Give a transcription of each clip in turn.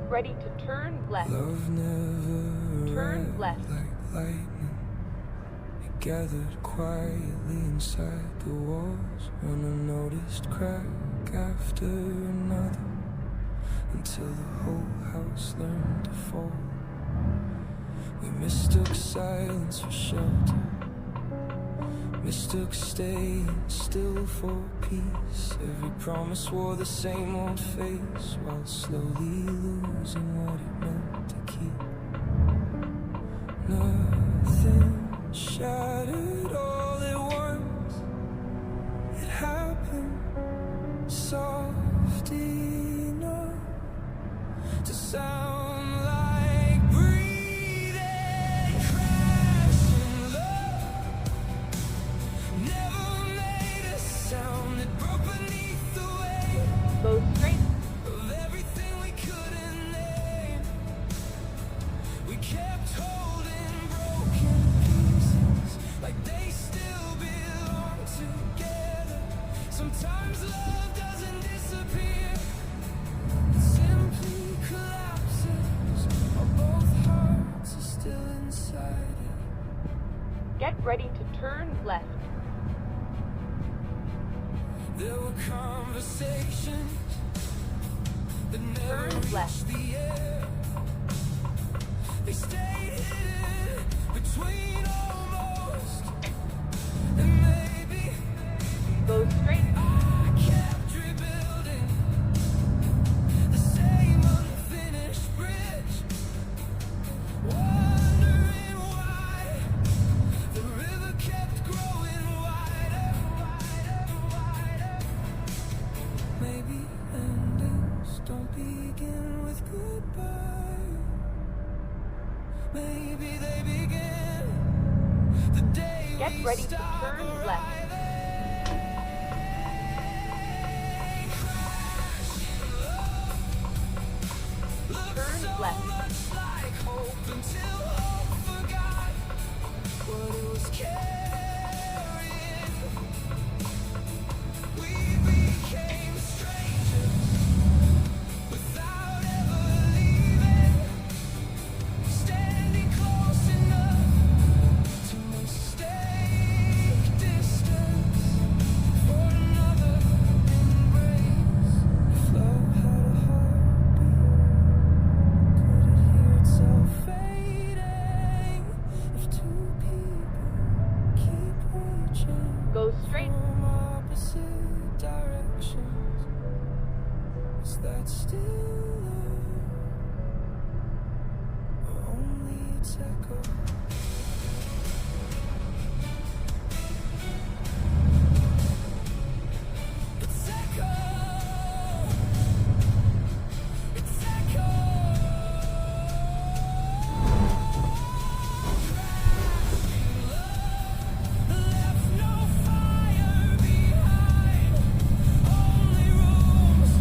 ready to turn left. Love never Turn arrived left. like lightning. It gathered quietly inside the walls. One unnoticed crack after another, until the whole house learned to fall. We mistook silence for shelter, mistook staying still for peace. Every promise wore the same old face, while slowly losing what it meant to keep. Nothing shattered all at once. It happened soft enough to sound like breathing. Crashing love never made a sound. It broke beneath the weight Go straight. of everything we couldn't name. We kept holding broken pieces like they still belong together. Sometimes love doesn't disappear, it simply collapses. While both hearts are still inside it. Get ready to turn left. There were conversations that never Turn left. reached the air. They stayed hidden between almost and maybe. Go straight. I kept rebuilding the same unfinished bridge, wondering why the river kept growing wider, wider, wider. Maybe endings don't begin with goodbye. Maybe they begin the day Get we ready to stop turn left. arriving. Turn left. Much like hope until hope forgot what it was carrying. We became strangers without ever leaving, standing close enough to mistake distance for another embrace. If love had a heartbeat, could it hear itself fading? If two people keep reaching Go straight. from opposite directions, is that still love, or only its echo? Its echo, its echo. Left no fire behind, only rooms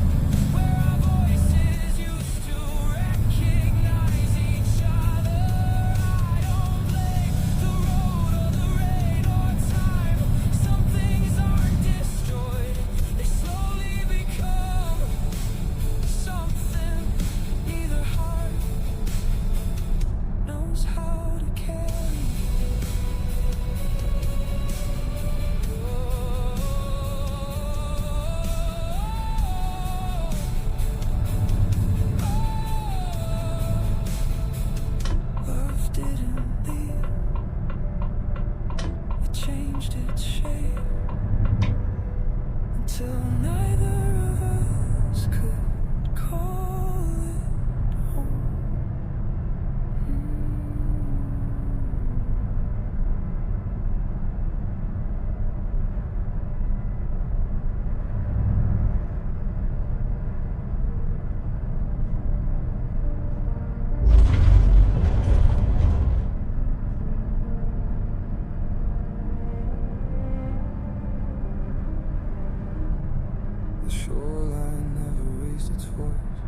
where our voices used to recognize each other. I don't blame the road or the rain or time. Some things aren't destroyed, they slowly become something. Neither heart knows how to carry. Love didn't leave, it changed its shape until neither of us could call it home. The shoreline never raised its voice,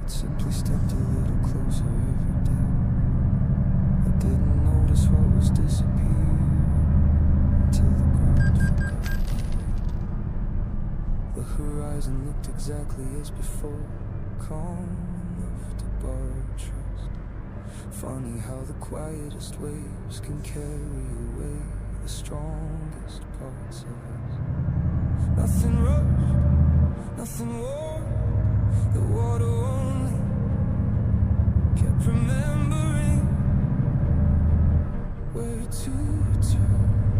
it simply stepped a little closer every day. I didn't notice what was disappearing until the ground forgot my way. The horizon looked exactly as before, calm enough borrowed trust. Funny how the quietest waves can carry away the strongest parts of us. Nothing rushed, nothing warm, the water only kept remembering where to return.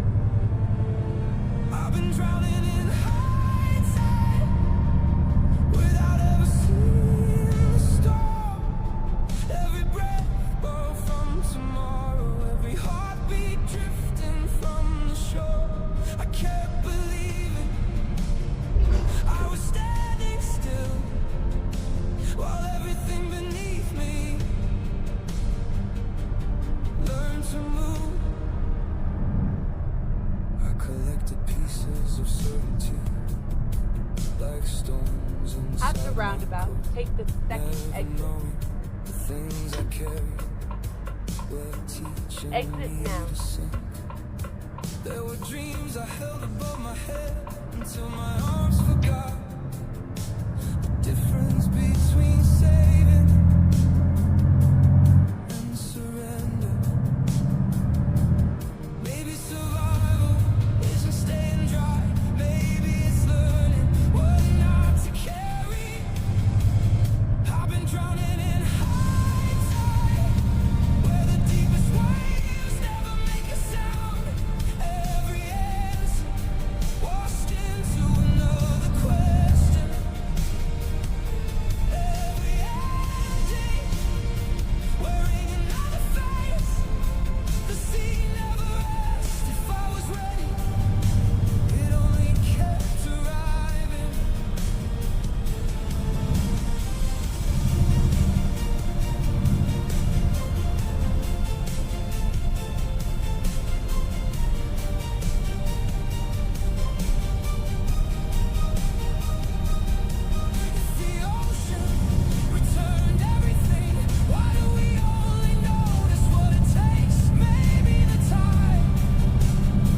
I've been drowning in hindsight without ever seeing the storm. Every breath borrowed from tomorrow, every heartbeat drifting from the shore. I kept believing I was standing still while everything beneath me learned to move. I collected pieces of certainty like stones inside At the roundabout, take the second exit. the things I carry were teaching Exit me now. to sink. There were dreams I held above my head until my arms forgot the difference between saving and surrender. Maybe survival isn't staying dry. Maybe it's learning what not to carry. I've been drowning in hindsight where the deepest waves never make a sound. Every answer washed into another question. Every ending wearing another face. The sea never asked if I was ready. It only kept arriving. If the ocean returned everything, why do we only notice what it takes? Maybe the tide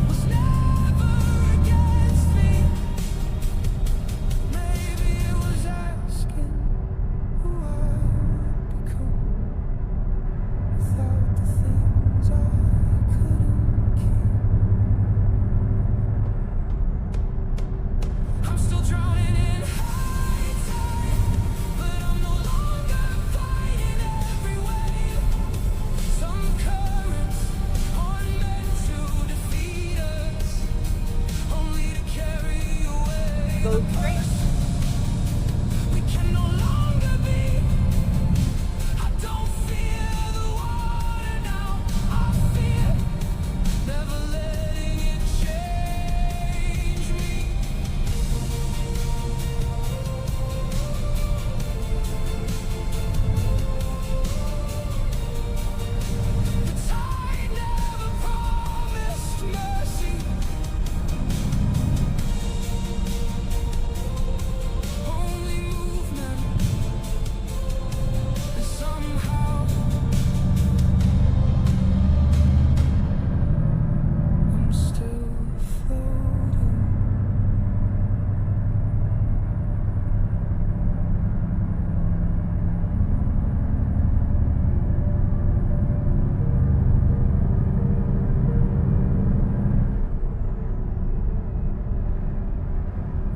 was never against me. Maybe it was asking who I'd become without the things I couldn't keep. I'm still drowning in hindsight, but I'm no longer fighting every wave. Some currents aren't meant to defeat us, only to carry away Go the straight. we can no longer be. I don't fear the water now. I fear never letting it change me. The tide never promised mercy. Only movement, and somehow I'm still floating.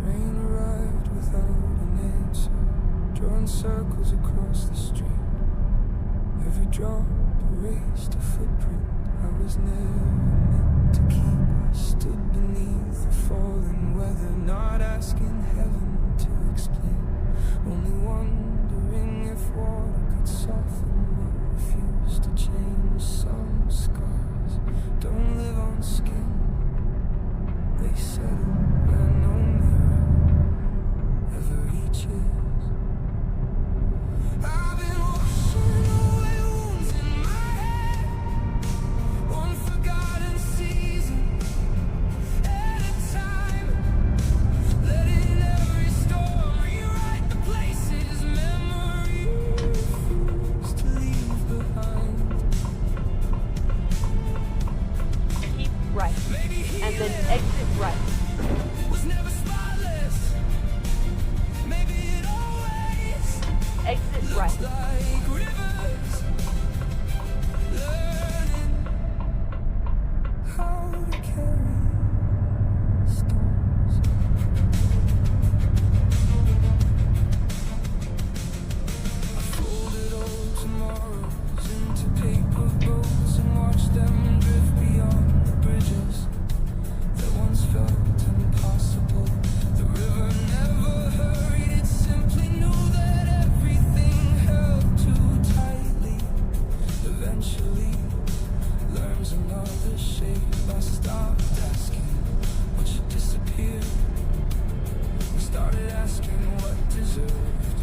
Rain arrived without an answer, drawing circles across the street. Every drop erased a footprint I was never meant to keep. I stood beneath the falling weather, not asking heaven to explain, only wondering if water could soften what refused to change. Some scars don't live on skin, they settle where no mirror ever reaches. I've been washing away wounds in my head, one forgotten season at a time. Letting every storm rewrite the places memory refused to leave behind. Keep right. Maybe And then healing exit right. shape. I stopped asking when she disappeared. We started asking what deserved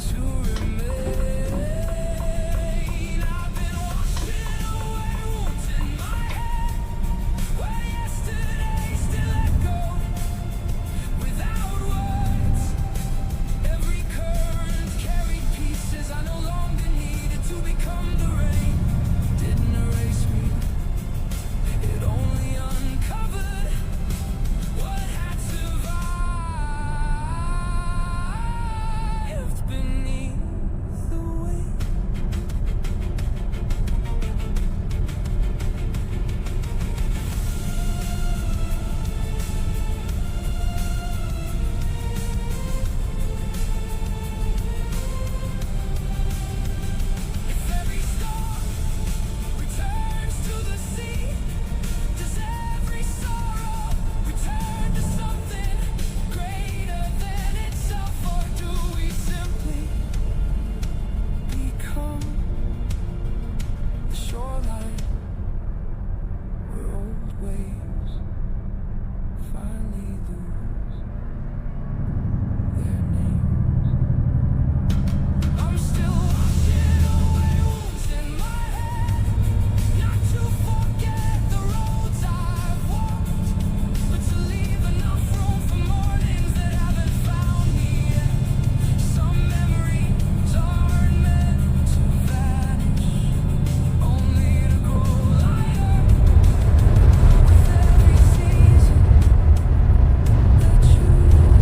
to remain. I've been washing away wounds in my head, where yesterday still echo without words. Every current carried pieces I no longer needed to become the rain. Didn't erase me, it only uncovered what had survived beneath the weight. If every storm returns to the sea, does every sorrow return to something greater than itself, or do we simply become the shoreline where old waves finally lose their names? I'm still washing away wounds in my head, not to forget the roads I've walked, but to leave enough room for mornings that haven't found me yet. Some memories aren't meant to vanish, only to grow lighter with every season that chooses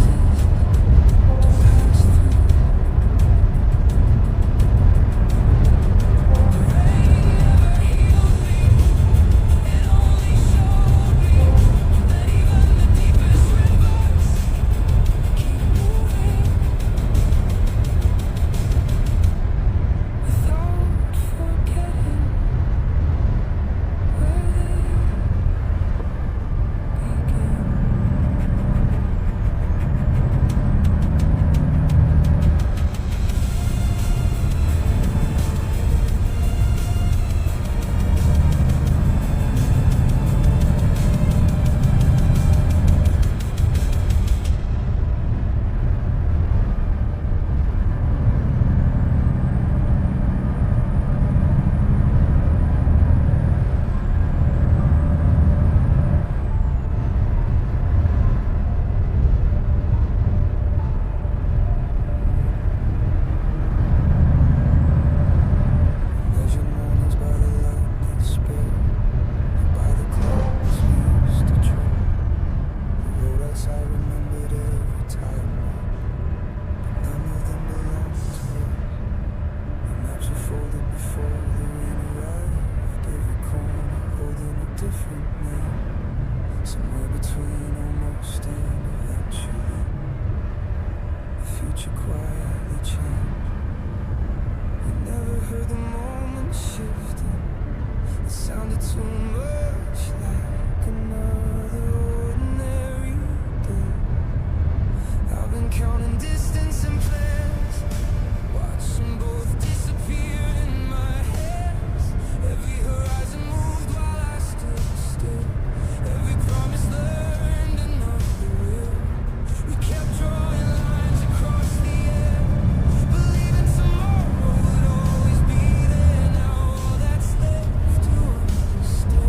to pass through. The rain never healed me, it only showed me that even the deepest rivers keep moving without forgetting where they begin. Measure mornings by the light they spare, by the clouds we used to tread. The road I remembered every time, but none of them belonged to us. The maps were folded before the rain arrived, every corner holding a different name, somewhere between almost and eventually. The future quietly changed. We never heard the moment shifting. It sounded too much like another ordinary day. I've been counting distance and plans, watching both disappear in my hands. Every horizon moved while I stood still. Every promise learned another will. We kept drawing lines across the air, believing tomorrow would always be there. Now all that's left to understand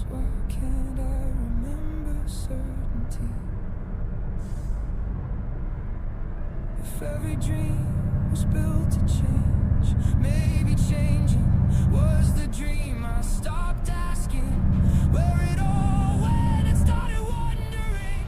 why can't I remember certainty? If every dream was built to change, maybe changing was the dream. I stopped asking where it all went and started wondering.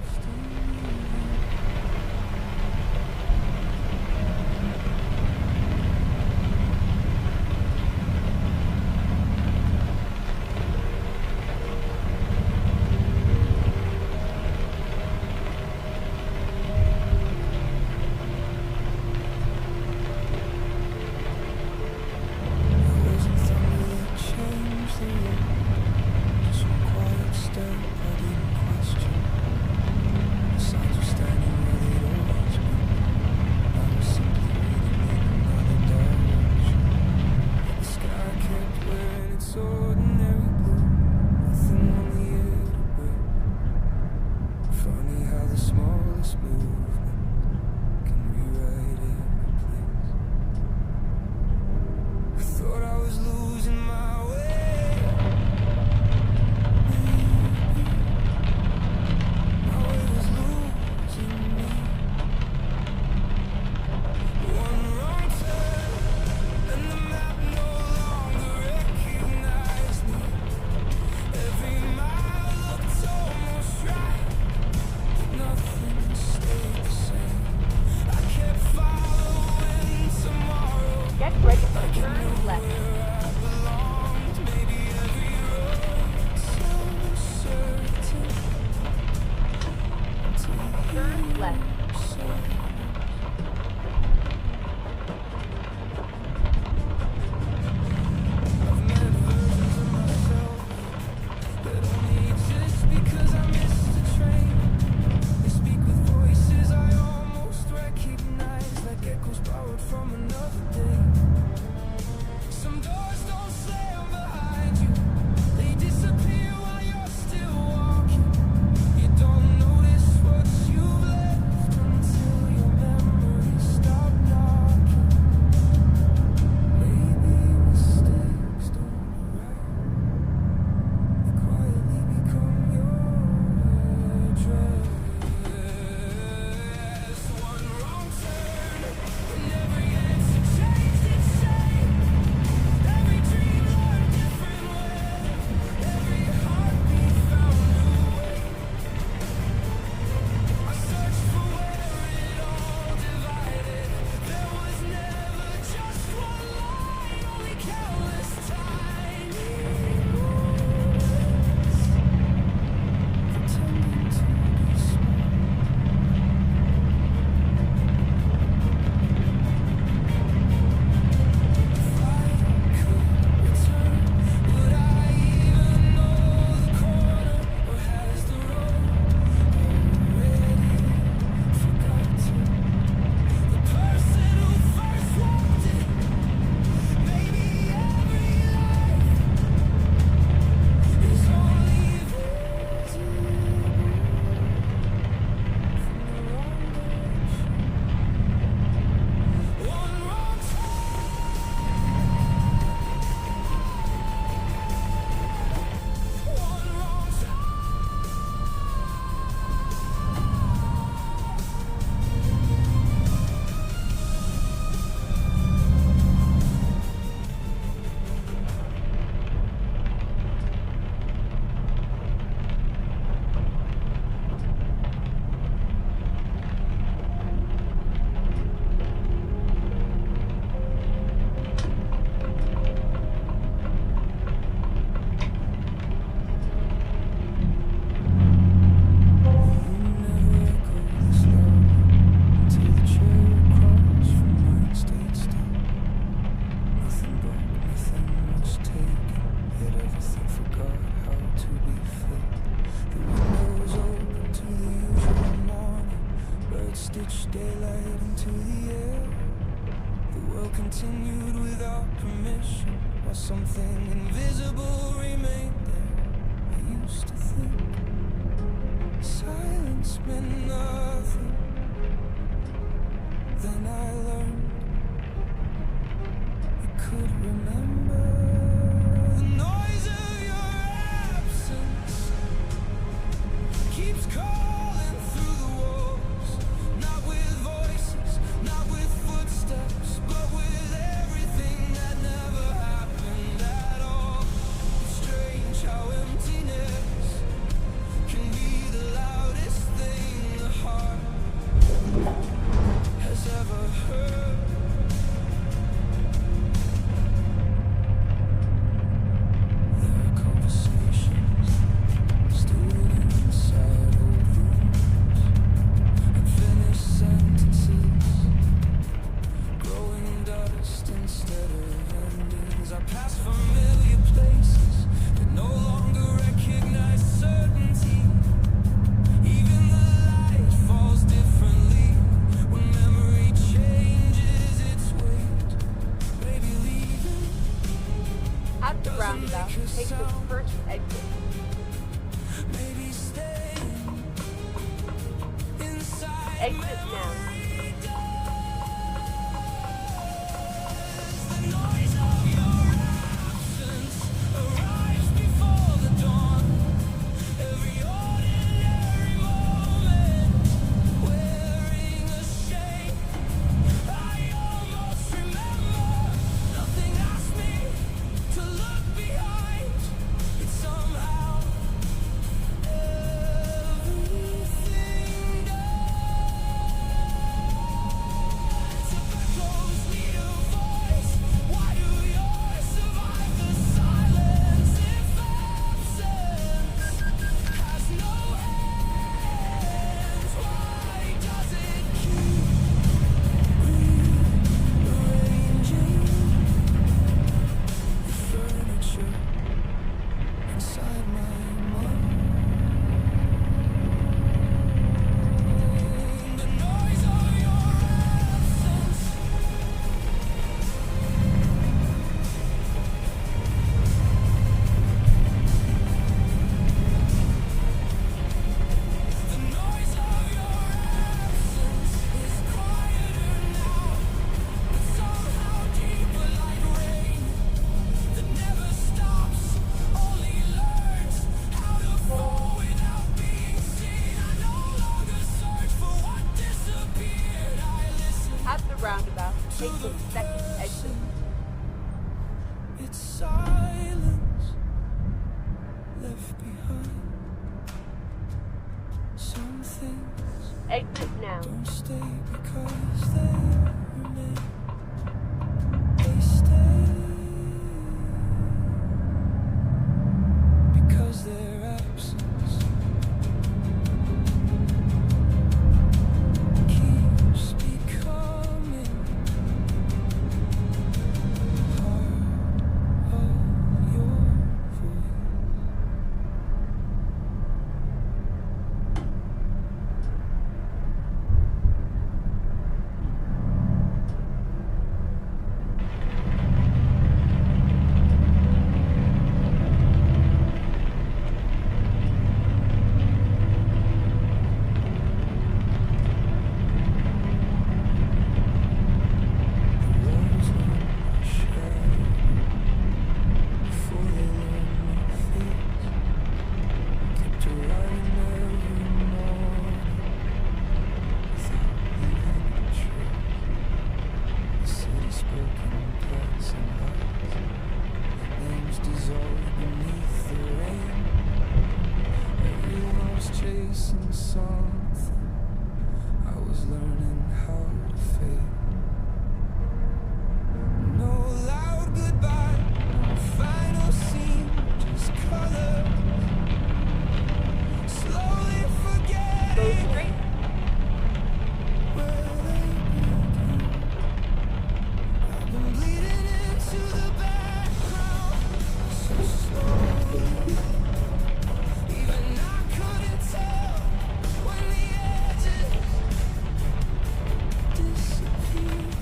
continued without permission, while something invisible remained there. I used to think silence meant nothing. Then I learned you could remember the noise of your absence. the roundabout, take the first exit. Maybe stay inside. Exit now. The noise of your absence arrives before the dawn. Every ordinary moment wearing a shame. I almost remember nothing asked me to look behind. It's somehow everything does. Tobaccos need a voice. Why do yours survive the silence if absence has no hands? Why does it keep rearranging the furniture inside my mind? The noise of your absence. The noise of your absence is quieter now, but somehow deeper like rain that never stops, only learns how to fall without being seen. I no longer search for what disappeared. I listen. At the roundabout, take the second exit. It's silence left behind. Some things Exit now. don't stay because they remain. They stay because their absence keeps becoming part of your voice. Chasing something, I was learning how to fade. No loud goodbye, no final scene, just color. Slowly Go forgetting straight. where they begin. I've been bleeding into the background so slowly. Even I couldn't tell when the edges disappeared.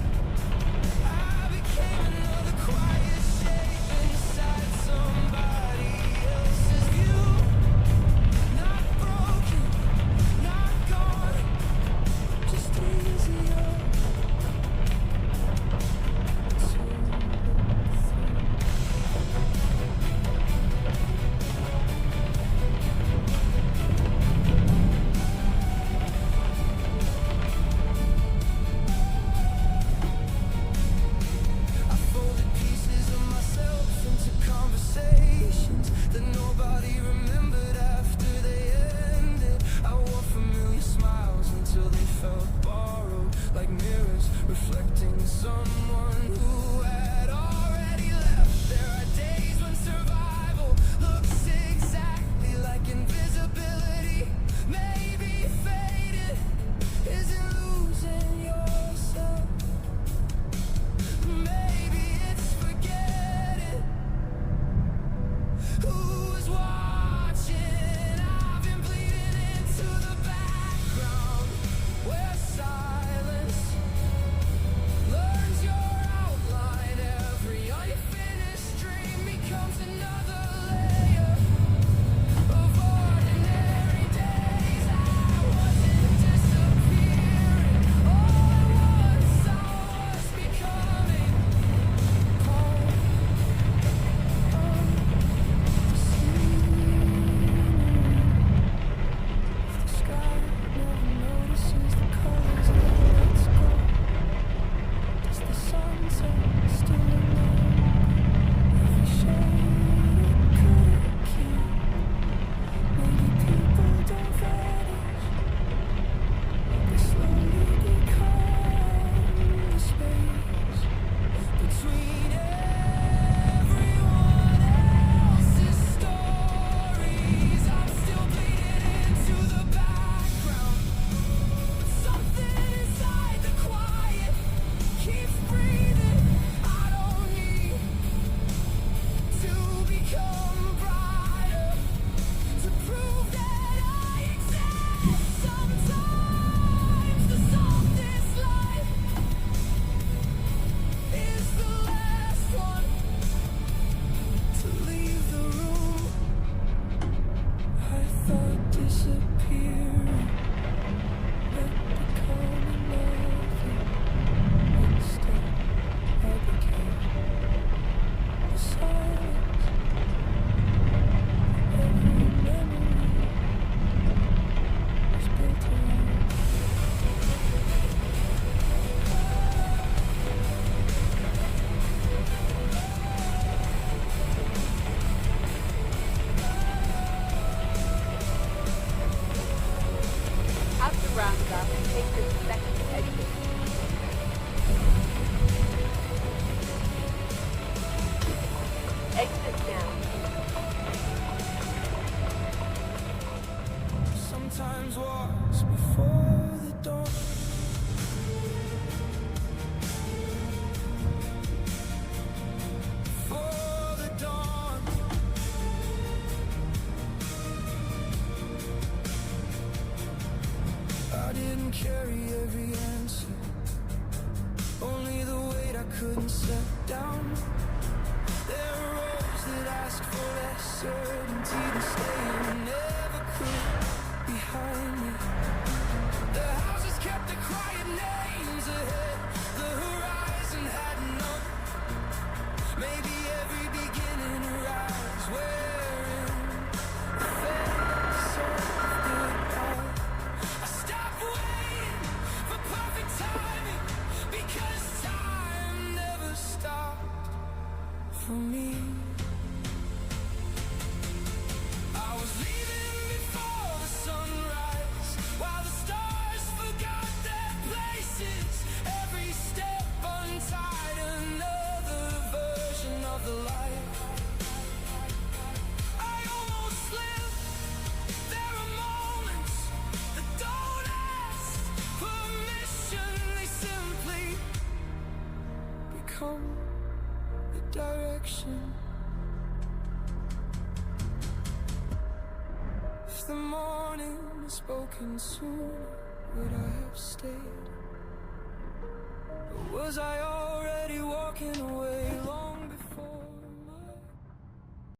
I became another quiet shape inside somebody else's view. Not broken, not gone, just easier to look through. I folded pieces of myself into conversations that nobody remembered after they ended. I wore familiar smiles until they felt borrowed, like mirrors reflecting someone who had already left. There are days when survival looks exactly like invisibility. Maybe faded isn't losing yourself. Maybe it's forgetting who was watching. I've been bleeding into the background where silence learns your outline. Every unfinished dream becomes an the second exit. Exit now. Sometimes walks before the dawn. Before the dawn. I didn't carry every answer, only the weight I couldn't set down. There are roads that ask for less certainty than staying and never could behind me. The houses kept the quiet names ahead, the horizon had none. Maybe every beginning arrives wearing the face of goodbye. I stopped waiting for perfect timing, because time never stopped for me. I was leaving before the sunrise, while the stars forgot their places. Every step untied another version of the life I almost lived. There are moments that don't ask permission, they simply become the direction. If the morning had spoken sooner, would I have stayed? Or was I